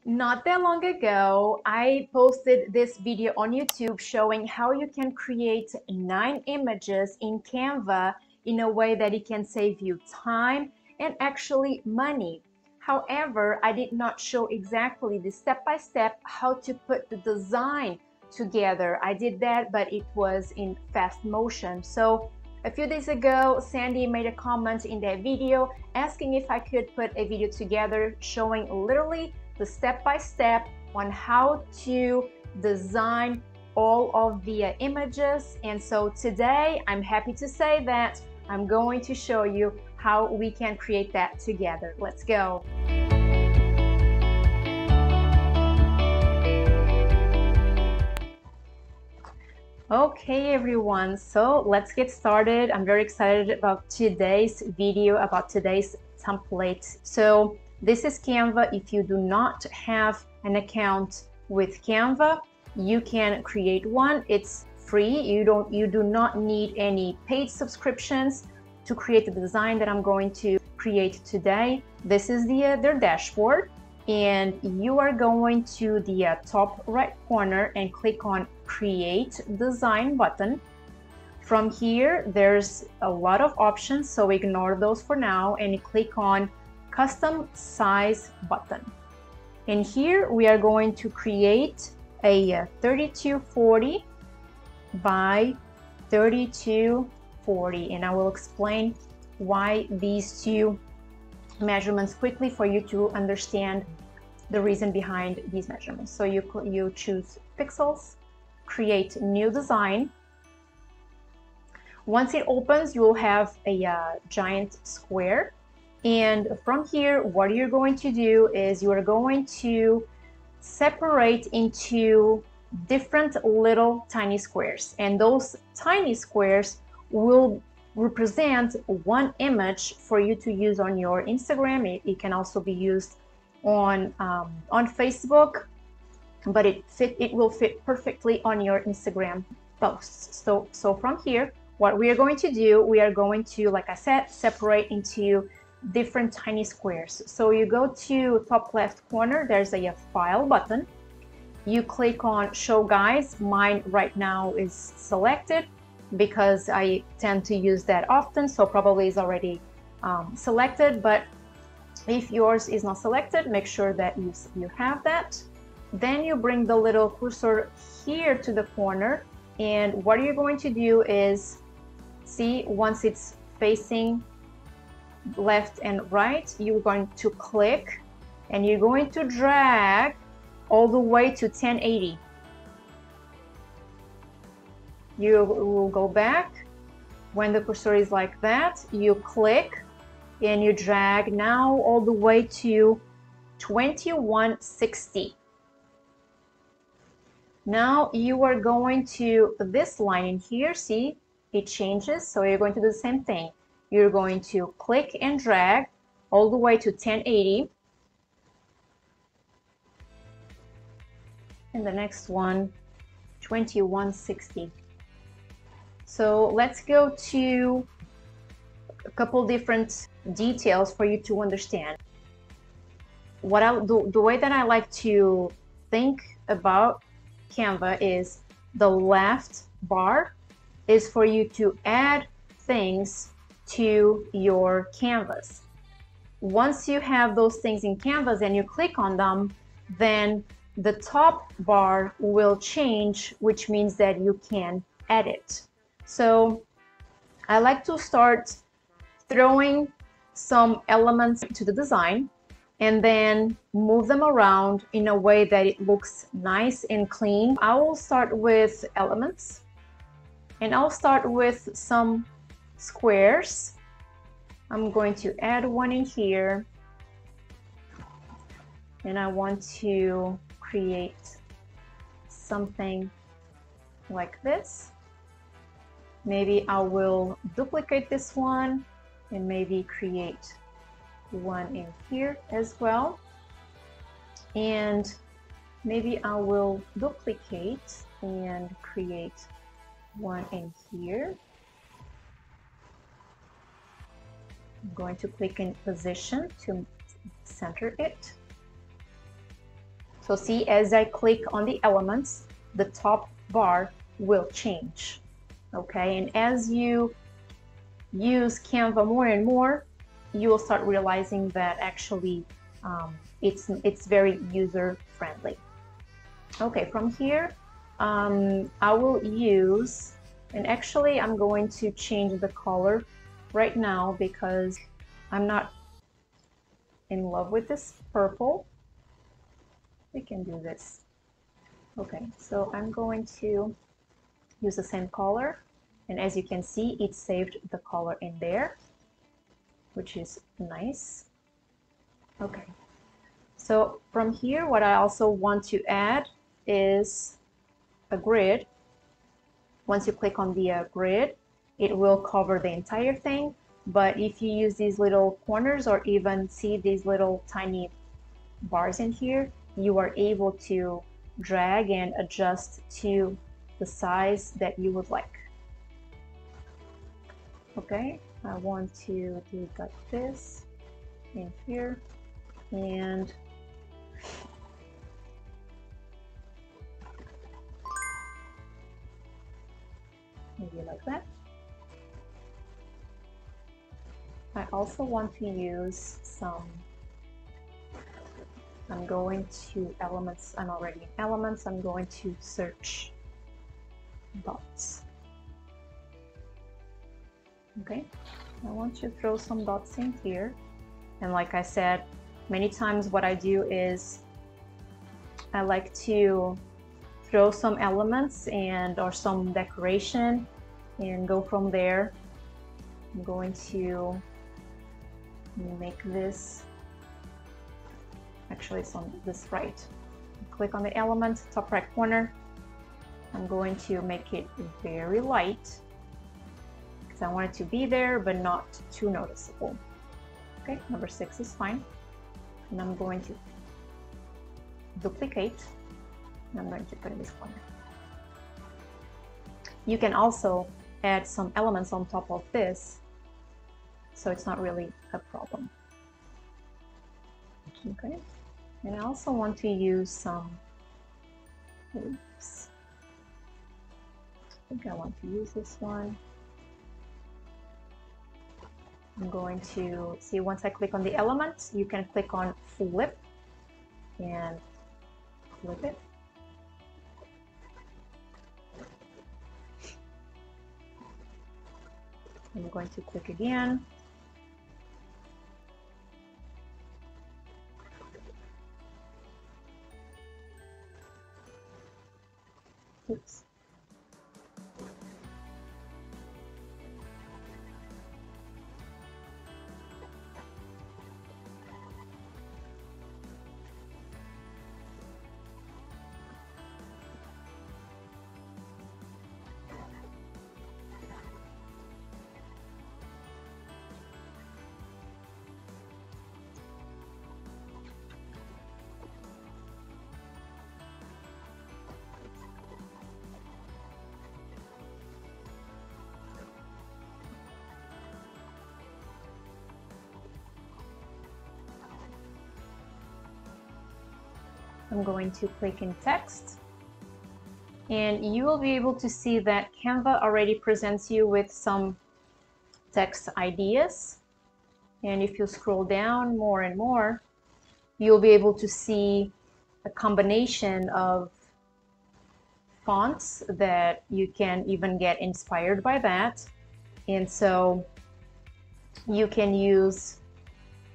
Not that long ago, I posted this video on YouTube showing how you can create 9 images in Canva in a way that it can save you time and actually money. However, I did not show exactly the step-by-step how to put the design together. I did that, but it was in fast motion. So a few days ago, Sandy made a comment in that video asking if I could put a video together showing literally the step-by-step on how to design all of the images. And so today I'm happy to say that I'm going to show you how we can create that together. Let's go. Okay everyone, so let's get started. I'm very excited about today's video, about today's template. So this is Canva. If you do not have an account with Canva, you can create one. It's free. You do not need any paid subscriptions to create the design that I'm going to create today. This is their dashboard, and you are going to the top right corner and click on Create Design button. From here, there's a lot of options, so ignore those for now and click on Custom Size button. And here we are going to create a 3240 by 3240, and I will explain why these two measurements quickly for you to understand the reason behind these measurements. So you choose pixels, create new design. Once it opens, you will have a giant square. And from here, what you're going to do is you are going to separate into different little tiny squares. And those tiny squares will represent one image for you to use on your Instagram. It can also be used on Facebook, but it will fit perfectly on your Instagram posts. So from here, what we are going to do, we are going to, like I said, separate into different tiny squares. So you go to top left corner, there's a file button. You click on show guides. Mine right now is selected because I tend to use that often, so probably is already selected, but if yours is not selected, make sure that you have that. Then you bring the little cursor here to the corner, and what you're going to do is, see, once it's facing left and right, you're going to click and you're going to drag all the way to 1080. You will go back. When the cursor is like that, you click and you drag now all the way to 2160. Now you are going to this line in here, see, it changes, so you're going to do the same thing. You're going to click and drag all the way to 1080. And the next one, 2160. So let's go to a couple different details for you to understand. The way that I like to think about Canva is the left bar is for you to add things to your canvas. Once you have those things in Canvas and you click on them, then the top bar will change, which means that you can edit. So I like to start throwing some elements to the design and then move them around in a way that it looks nice and clean. I will start with elements, and I'll start with some squares. I'm going to add one in here, and I want to create something like this. Maybe I will duplicate this one and maybe create one in here as well. And maybe I will duplicate and create one in here. I'm going to click in position to center it. So see, as I click on the elements, the top bar will change. Okay, and as you use Canva more and more, you will start realizing that actually it's very user friendly. Okay, from here I will use, and actually I'm going to change the color right now because I'm not in love with this purple. We can do this. Okay, so I'm going to use the same color, and as you can see, it saved the color in there, which is nice. Okay, so from here, what I also want to add is a grid. Once you click on the grid, it will cover the entire thing, but if you use these little corners or even see these little tiny bars in here, you are able to drag and adjust to the size that you would like. Okay, I want to do like this in here, and maybe like that. I also want to use some, I'm going to elements, I'm already in elements, I'm going to search dots. Okay, I want to throw some dots in here, and like I said many times, what I do is I like to throw some elements and or some decoration and go from there. I'm going to make this, actually it's on this right. Click on the element, top right corner. I'm going to make it very light because I want it to be there but not too noticeable. Okay, number 6 is fine. And I'm going to duplicate, and I'm going to put in this corner. You can also add some elements on top of this, so it's not really a problem. Okay, and I also want to use some, oops, I think I want to use this one. I'm going to see, once I click on the element, you can click on flip and flip it. I'm going to click again. Oops. I'm going to click in text, and you will be able to see that Canva already presents you with some text ideas. And if you scroll down more and more, you'll be able to see a combination of fonts that you can even get inspired by that. And so you can use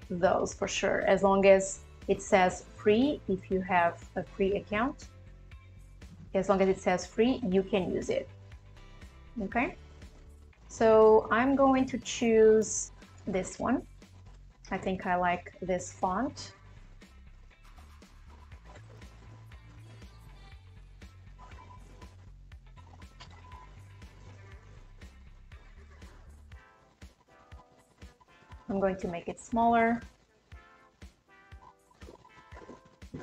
those for sure, as long as it says free. If you have a free account, as long as it says free, you can use it. Okay, so I'm going to choose this one. I think I like this font. I'm going to make it smaller.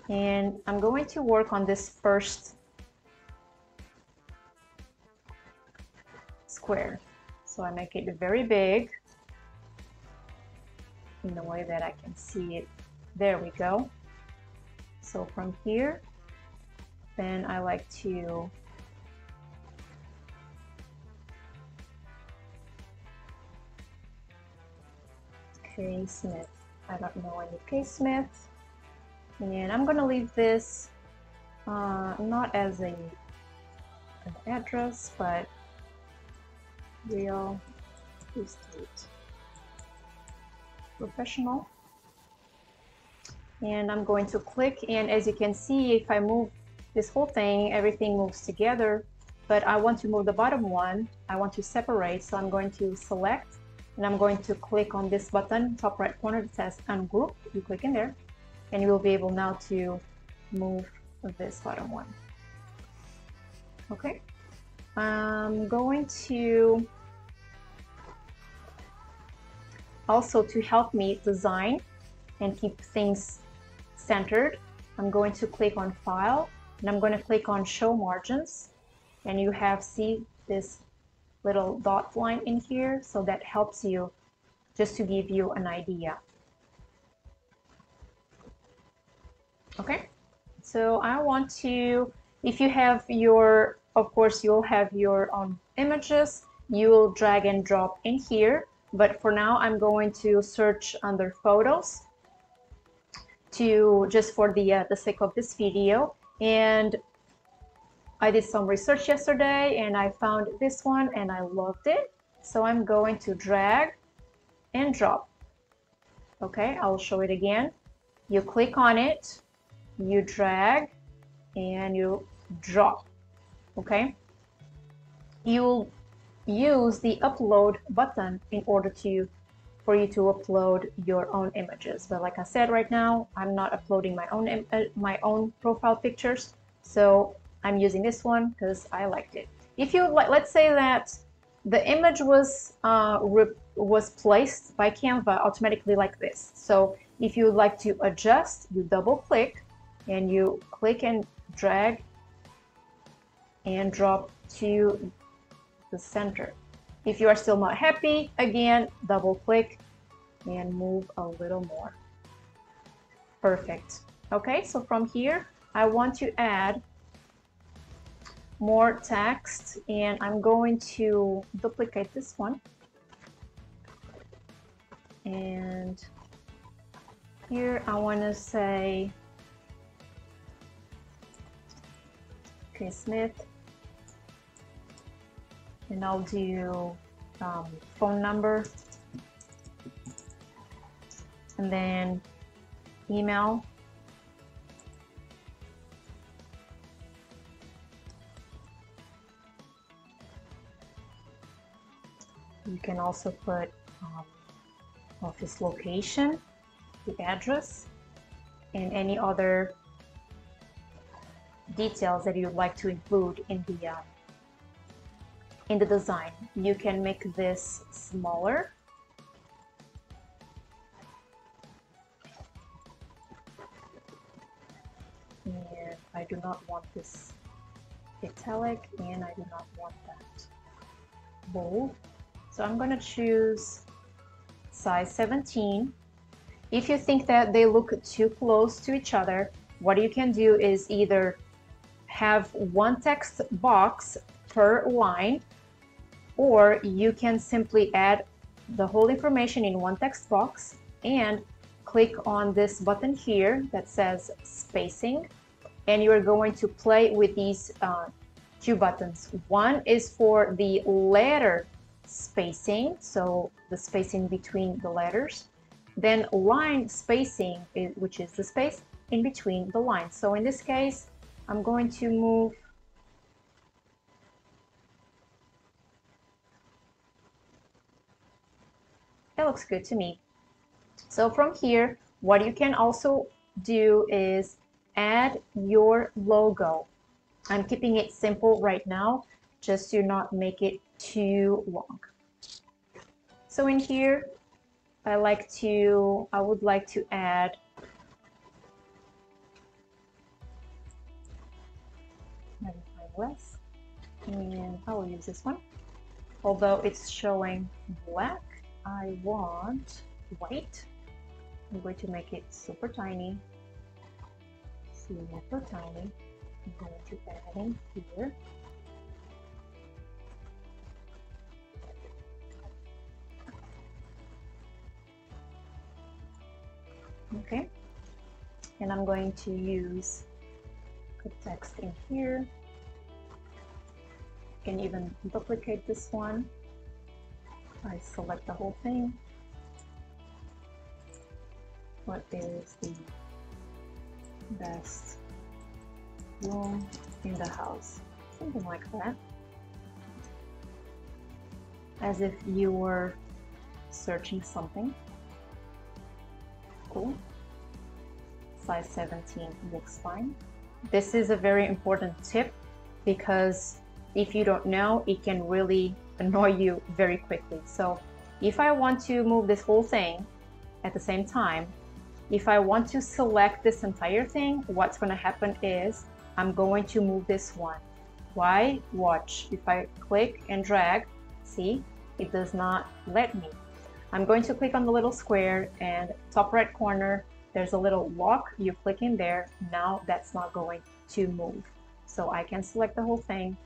And I'm going to work on this first square. So I make it very big in the way that I can see it. There we go. So from here, then I like to K Smith. I don't know any K Smith, and I'm gonna leave this not as an address, but real estate professional. And I'm going to click, and as you can see, if I move this whole thing, everything moves together, but I want to move the bottom one. I want to separate, so I'm going to select, and I'm going to click on this button, top right corner that says Ungroup. You click in there, and you will be able now to move this bottom one. Okay, I'm going to also, to help me design and keep things centered, I'm going to click on File, and I'm going to click on Show Margins, and you see this little dot line in here, so that helps you just to give you an idea. Okay, so I want to, if you have your, of course you'll have your own images, you will drag and drop in here, but for now I'm going to search under photos just for the sake of this video. And I did some research yesterday and I found this one and I loved it, so I'm going to drag and drop. Okay, I'll show it again. You click on it, you drag, and you drop. Okay, you'll use the upload button in order for you to upload your own images, but like I said, right now I'm not uploading my own profile pictures, so I'm using this one because I liked it. If you let's say that the image was placed by Canva automatically like this, so if you would like to adjust, you double click and you click and drag and drop to the center. If you are still not happy, again, double click and move a little more. Perfect. Okay, so from here, I want to add more text, and I'm going to duplicate this one. And here I want to say, okay, Smith, and I'll do phone number, and then email, you can also put office location, the address, and any other details that you'd like to include in the design. You can make this smaller. And I do not want this italic, and I do not want that bold. So I'm going to choose size 17. If you think that they look too close to each other, what you can do is either have one text box per line, or you can simply add the whole information in one text box and click on this button here that says spacing, and you're going to play with these two buttons. One is for the letter spacing, so the spacing between the letters, then line spacing, which is the space in between the lines. So in this case, I'm going to move that looks good to me. So from here, what you can also do is add your logo. I'm keeping it simple right now, just to not make it too long. So in here, I would like to add less, and I will use this one. Although it's showing black, I want white. I'm going to make it super tiny, super tiny. I'm going to add in here. Okay, and I'm going to use the text in here. You can even duplicate this one. I select the whole thing. What is the best room in the house? Something like that. As if you were searching something. Cool. Size 17 looks fine. This is a very important tip because if you don't know, it can really annoy you very quickly. So if I want to move this whole thing at the same time, if I want to select this entire thing, what's going to happen is I'm going to move this one. Why? Watch. If I click and drag, see, it does not let me. I'm going to click on the little square, and top right corner, there's a little lock. You click in there. Now that's not going to move. So I can select the whole thing,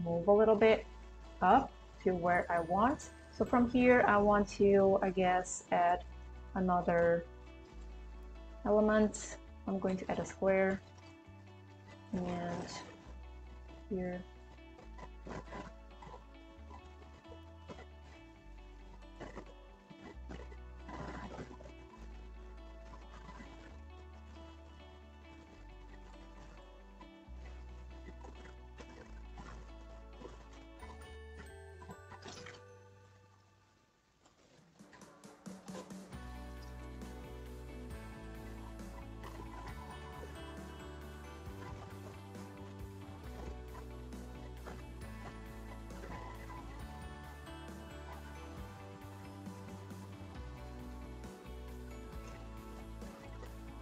move a little bit up to where I want. So from here, I want to, I guess, add another element. I'm going to add a square, and here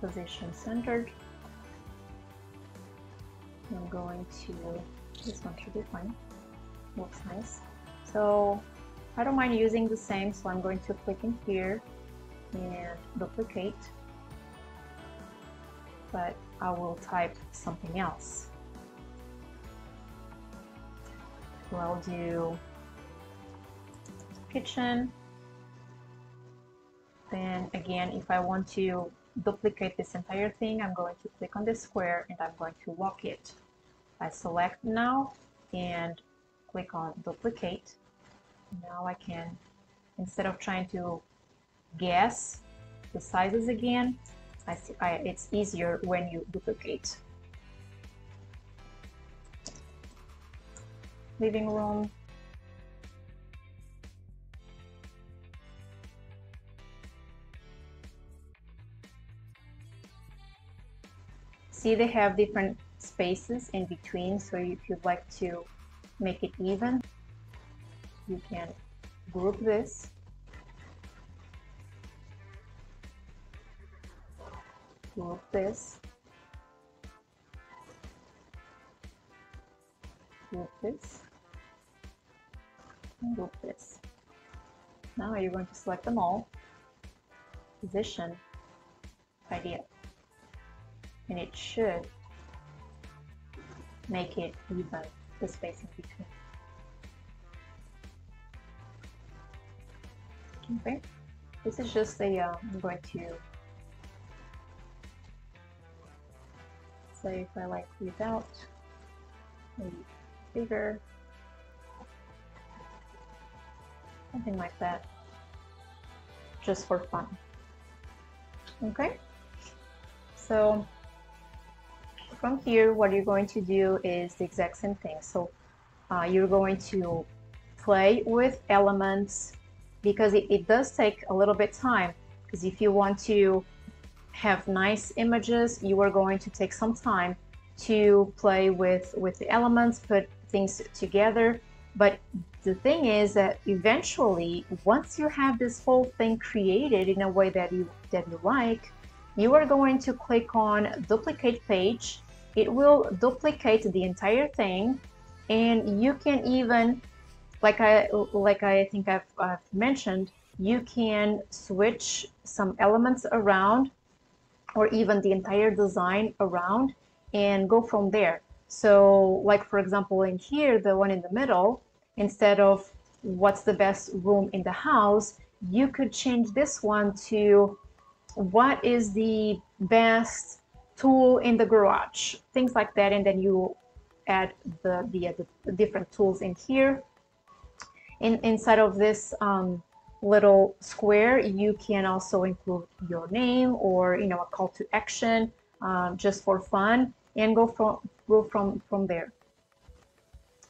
position centered. I'm going to, this one should be fine, looks nice. So I don't mind using the same, so I'm going to click in here and duplicate, but I will type something else. So I'll do kitchen. Then again, if I want to duplicate this entire thing, I'm going to click on this square and I'm going to lock it. I select now and click on duplicate. Now I can, instead of trying to guess the sizes again, it's easier when you duplicate. Living room. See, they have different spaces in between, so if you'd like to make it even, you can group this. Group this. Group this. And group this. Now you're going to select them all. Position, idea. And it should make it even, the space in between. Okay, this is just a, I'm going to say if I like without, maybe bigger, something like that, just for fun. Okay, so from here, what you're going to do is the exact same thing. So you're going to play with elements, because it does take a little bit time, because if you want to have nice images, you are going to take some time to play with the elements, put things together. But the thing is that eventually, once you have this whole thing created in a way that you like, you are going to click on duplicate page. It will duplicate the entire thing, and you can even, like I think I've mentioned, you can switch some elements around, or even the entire design around, and go from there. So like for example in here, the one in the middle, instead of what's the best room in the house, you could change this one to what is the best tool in the garage, things like that, and then you add the different tools in here. Inside of this little square, you can also include your name or a call to action, just for fun, and go from there.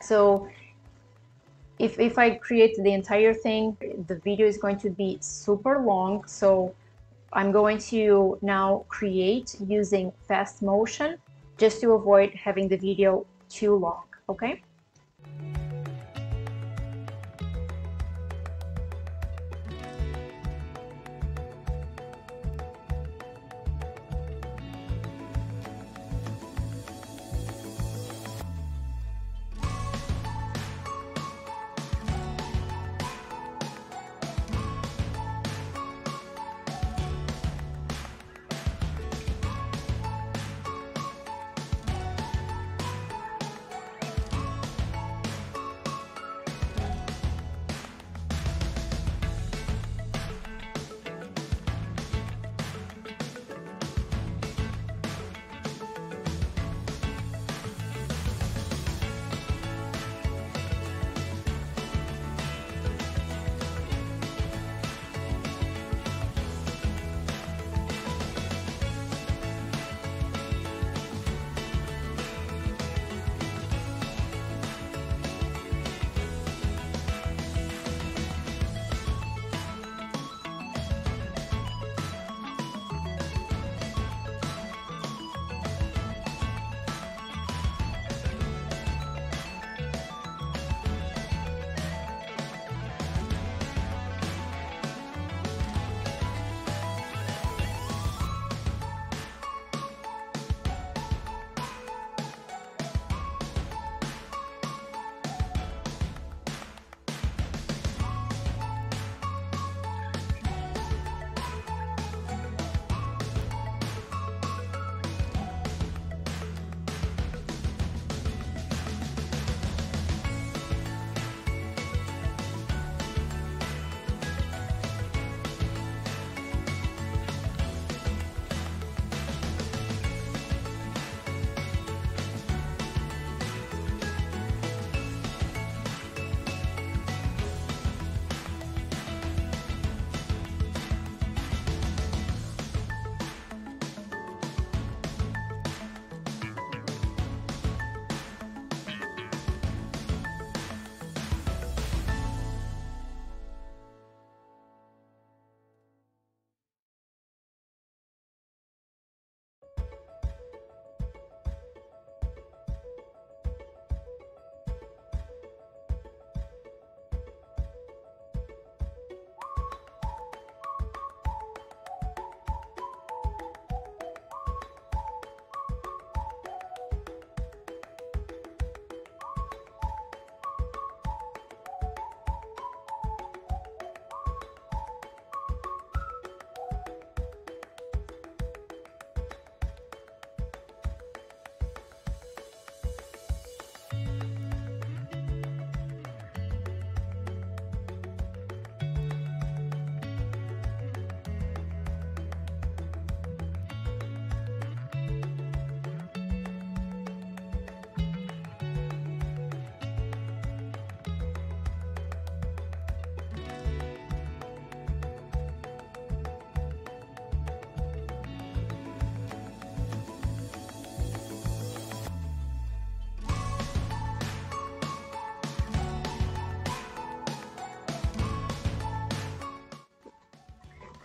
So if I create the entire thing, the video is going to be super long. So I'm going to now create using fast motion just to avoid having the video too long, okay?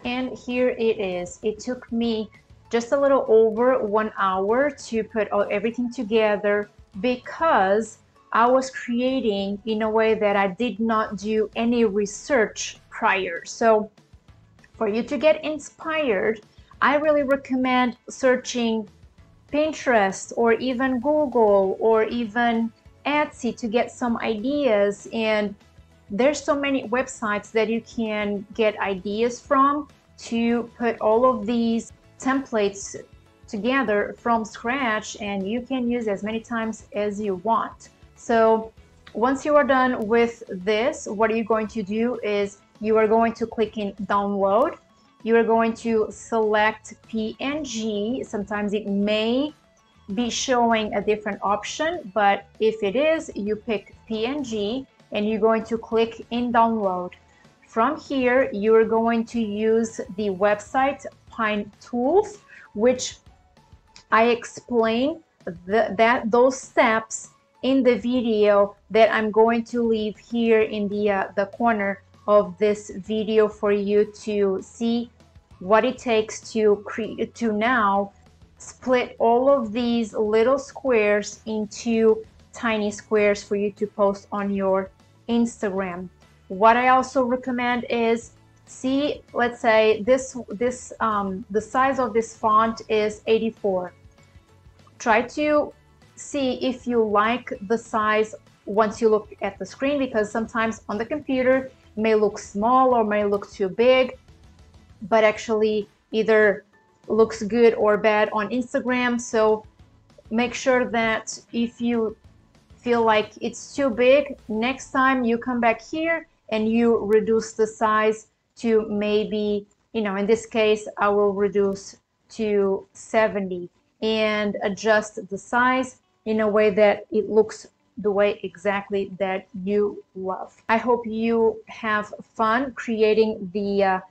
And here it is. It took me just a little over 1 hour to put everything together because I was creating in a way that I did not do any research prior. So for you to get inspired, I really recommend searching Pinterest or even Google or even Etsy to get some ideas. And there's so many websites that you can get ideas from to put all of these templates together from scratch, and you can use as many times as you want. So once you are done with this, what you're going to do is you are going to click in download. You are going to select PNG. Sometimes it may be showing a different option, but if it is, you pick PNG and you're going to click in download. From here, you're going to use the website Pine Tools, which I explain those steps in the video that I'm going to leave here in the corner of this video for you to see what it takes to now split all of these little squares into tiny squares for you to post on your Instagram. What I also recommend is, see, let's say the size of this font is 84. Try to see if you like the size once you look at the screen, because sometimes on the computer it may look small or may look too big, but actually either looks good or bad on Instagram. So make sure that if you feel like it's too big, next time you come back here and you reduce the size to maybe, in this case, I will reduce to 70 and adjust the size in a way that it looks the way exactly that you love. I hope you have fun creating the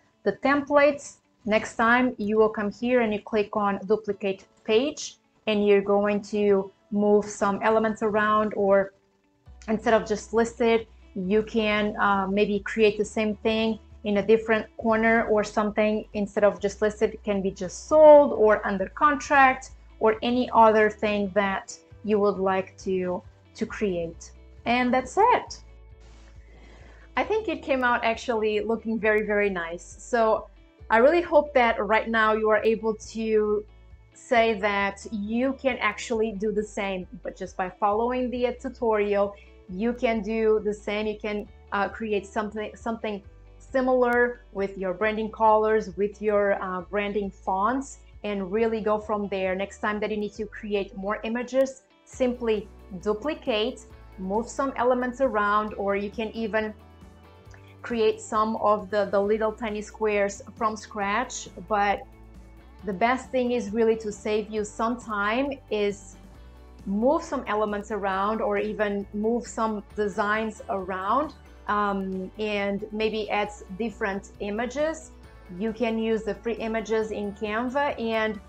templates. Next time you will come here and you click on duplicate page, and you're going to move some elements around, or instead of just listed, you can maybe create the same thing in a different corner, or something instead of just listed it can be just sold or under contract or any other thing that you would like to create. And that's it. I think it came out actually looking very, very nice. So I really hope that right now you are able to say that you can actually do the same, but just by following the tutorial, you can do the same. You can create something similar with your branding colors, with your branding fonts, and really go from there. Next time that you need to create more images, simply duplicate, move some elements around, or you can even create some of the little tiny squares from scratch. But the best thing is really to save you some time is move some elements around, or even move some designs around, and maybe add different images. You can use the free images in Canva, and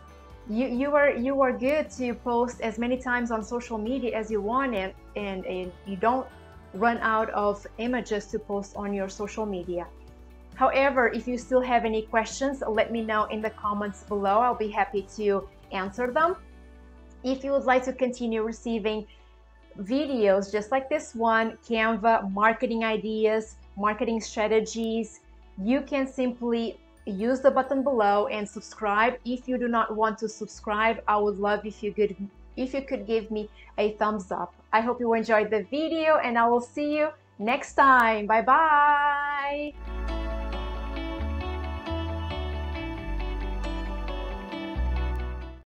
you are good to post as many times on social media as you want, and you don't run out of images to post on your social media. However, if you still have any questions, let me know in the comments below. I'll be happy to answer them. If you would like to continue receiving videos just like this one, Canva marketing ideas, marketing strategies, you can simply use the button below and subscribe. If you do not want to subscribe, I would love if you could give me a thumbs up. I hope you enjoyed the video, and I will see you next time. Bye bye.